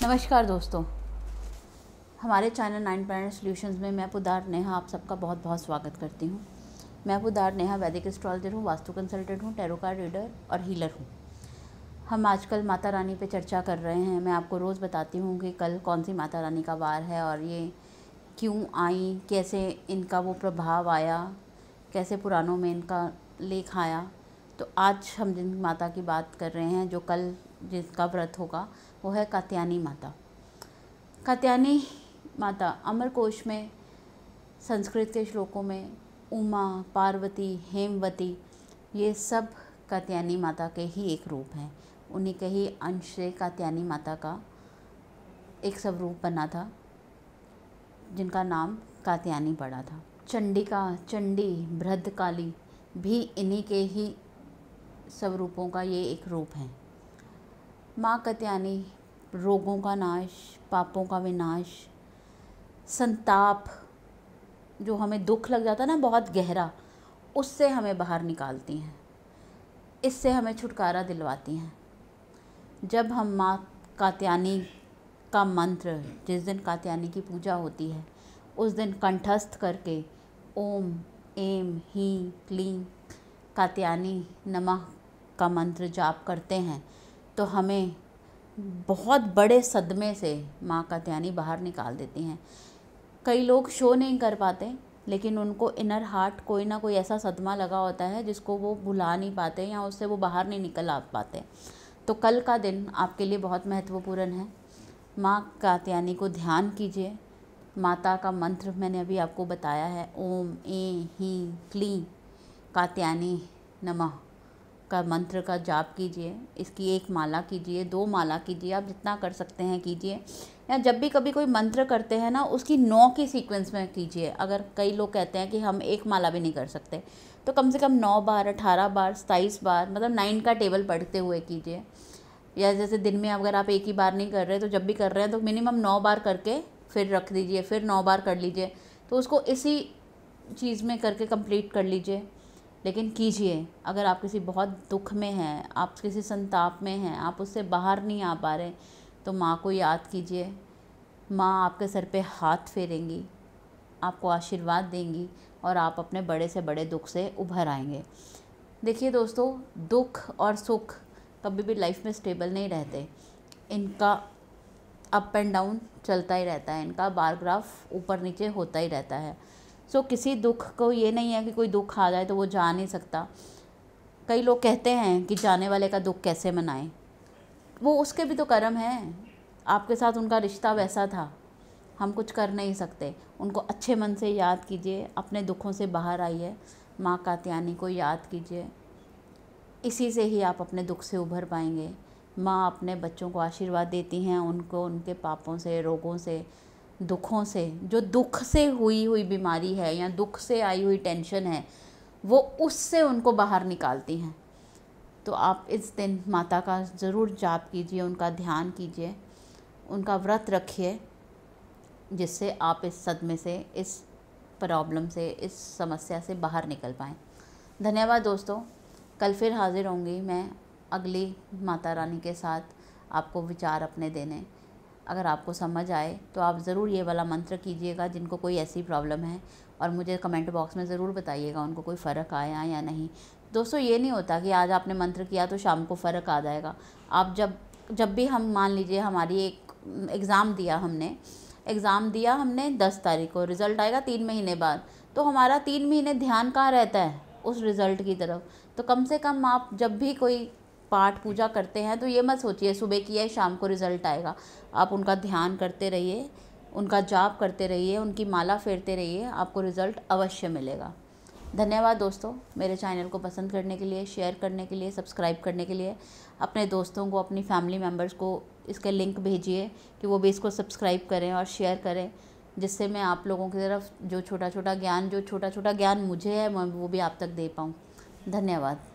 नमस्कार दोस्तों, हमारे चैनल 9 प्लैनेट सॉल्यूशंस में मैं पुदार नेहा आप सबका बहुत बहुत स्वागत करती हूँ। मैं पुदार नेहा वैदिक एस्ट्रोलॉजर हूँ, वास्तु कंसल्टेंट हूँ, टैरो कार्ड रीडर और हीलर हूँ। हम आजकल माता रानी पे चर्चा कर रहे हैं। मैं आपको रोज़ बताती हूँ कि कल कौन सी माता रानी का वार है और ये क्यों आई, कैसे इनका वो प्रभाव आया, कैसे पुराणों में इनका लेख आया। तो आज हम जिन माता की बात कर रहे हैं, जो कल जिसका व्रत होगा, वो है कात्यायनी माता। कात्यायनी माता अमरकोश में संस्कृत के श्लोकों में उमा, पार्वती, हेमवती, ये सब कात्यायनी माता के ही एक रूप हैं। उन्हीं के ही अंश से कात्यायनी माता का एक स्वरूप बना था, जिनका नाम कात्यायनी पड़ा था। चंडिका, चंडी, भद्रकाली भी इन्हीं के ही स्वरूपों का ये एक रूप है। माँ कात्यायनी रोगों का नाश, पापों का विनाश, संताप, जो हमें दुख लग जाता है ना बहुत गहरा, उससे हमें बाहर निकालती हैं, इससे हमें छुटकारा दिलवाती हैं। जब हम माँ कात्यायनी का मंत्र, जिस दिन कात्यायनी की पूजा होती है, उस दिन कंठस्थ करके ओम ऐं ह्रीं क्लीं कात्यायनी नमः का मंत्र जाप करते हैं, तो हमें बहुत बड़े सदमे से माँ कात्यायनी बाहर निकाल देती हैं। कई लोग शो नहीं कर पाते, लेकिन उनको इनर हार्ट कोई ना कोई ऐसा सदमा लगा होता है जिसको वो भुला नहीं पाते या उससे वो बाहर नहीं निकल आ पाते। तो कल का दिन आपके लिए बहुत महत्वपूर्ण है। माँ कात्यायनी को ध्यान कीजिए। माता का मंत्र मैंने अभी आपको बताया है, ओम ऐं ह्रीं क्लीं कात्यायनी नमः का मंत्र का जाप कीजिए। इसकी एक माला कीजिए, 2 माला कीजिए, आप जितना कर सकते हैं कीजिए। या जब भी कभी कोई मंत्र करते हैं ना, उसकी 9 की सीक्वेंस में कीजिए। अगर कई लोग कहते हैं कि हम एक माला भी नहीं कर सकते, तो कम से कम 9 बार, 18 बार, 27 बार, मतलब 9 का टेबल पढ़ते हुए कीजिए। या जैसे दिन में अगर आप एक ही बार नहीं कर रहे, तो जब भी कर रहे हैं तो मिनिमम 9 बार करके फिर रख दीजिए, फिर 9 बार कर लीजिए। तो उसको इसी चीज़ में करके कंप्लीट कर लीजिए, लेकिन कीजिए। अगर आप किसी बहुत दुख में हैं, आप किसी संताप में हैं, आप उससे बाहर नहीं आ पा रहे, तो माँ को याद कीजिए। माँ आपके सर पे हाथ फेरेंगी, आपको आशीर्वाद देंगी और आप अपने बड़े से बड़े दुख से उभर आएंगे। देखिए दोस्तों, दुख और सुख कभी भी लाइफ में स्टेबल नहीं रहते। इनका अप एंड डाउन चलता ही रहता है, इनका बार ग्राफ ऊपर नीचे होता ही रहता है। सो किसी दुख को ये नहीं है कि कोई दुख आ जाए तो वो जा नहीं सकता। कई लोग कहते हैं कि जाने वाले का दुख कैसे मनाएं, वो उसके भी तो कर्म हैं। आपके साथ उनका रिश्ता वैसा था, हम कुछ कर नहीं सकते। उनको अच्छे मन से याद कीजिए, अपने दुखों से बाहर आइए, माँ कात्यायनी को याद कीजिए। इसी से ही आप अपने दुख से उभर पाएंगे। माँ अपने बच्चों को आशीर्वाद देती हैं, उनको उनके पापों से, रोगों से, दुखों से, जो दुख से हुई बीमारी है या दुख से आई हुई टेंशन है, वो उससे उनको बाहर निकालती हैं। तो आप इस दिन माता का ज़रूर जाप कीजिए, उनका ध्यान कीजिए, उनका व्रत रखिए, जिससे आप इस सदमे से, इस प्रॉब्लम से, इस समस्या से बाहर निकल पाएँ। धन्यवाद दोस्तों। कल फिर हाजिर होंगी मैं अगली माता रानी के साथ, आपको विचार अपने देने। अगर आपको समझ आए तो आप ज़रूर ये वाला मंत्र कीजिएगा, जिनको कोई ऐसी प्रॉब्लम है, और मुझे कमेंट बॉक्स में ज़रूर बताइएगा उनको कोई फ़र्क आया या नहीं। दोस्तों, ये नहीं होता कि आज आपने मंत्र किया तो शाम को फ़र्क आ जाएगा। आप जब भी हम मान लीजिए हमारी एक एग्ज़ाम दिया हमने 10 तारीख को, रिज़ल्ट आएगा 3 महीने बाद, तो हमारा 3 महीने ध्यान कहाँ रहता है उस रिज़ल्ट की तरफ। तो कम से कम आप जब भी कोई पाठ पूजा करते हैं तो ये मत सोचिए सुबह किया है शाम को रिज़ल्ट आएगा। आप उनका ध्यान करते रहिए, उनका जाप करते रहिए, उनकी माला फेरते रहिए, आपको रिज़ल्ट अवश्य मिलेगा। धन्यवाद दोस्तों, मेरे चैनल को पसंद करने के लिए, शेयर करने के लिए, सब्सक्राइब करने के लिए। अपने दोस्तों को, अपनी फैमिली मेम्बर्स को इसके लिंक भेजिए कि वो भी इसको सब्सक्राइब करें और शेयर करें, जिससे मैं आप लोगों की तरफ जो छोटा छोटा ज्ञान मुझे है, मैं वो भी आप तक दे पाऊँ। धन्यवाद।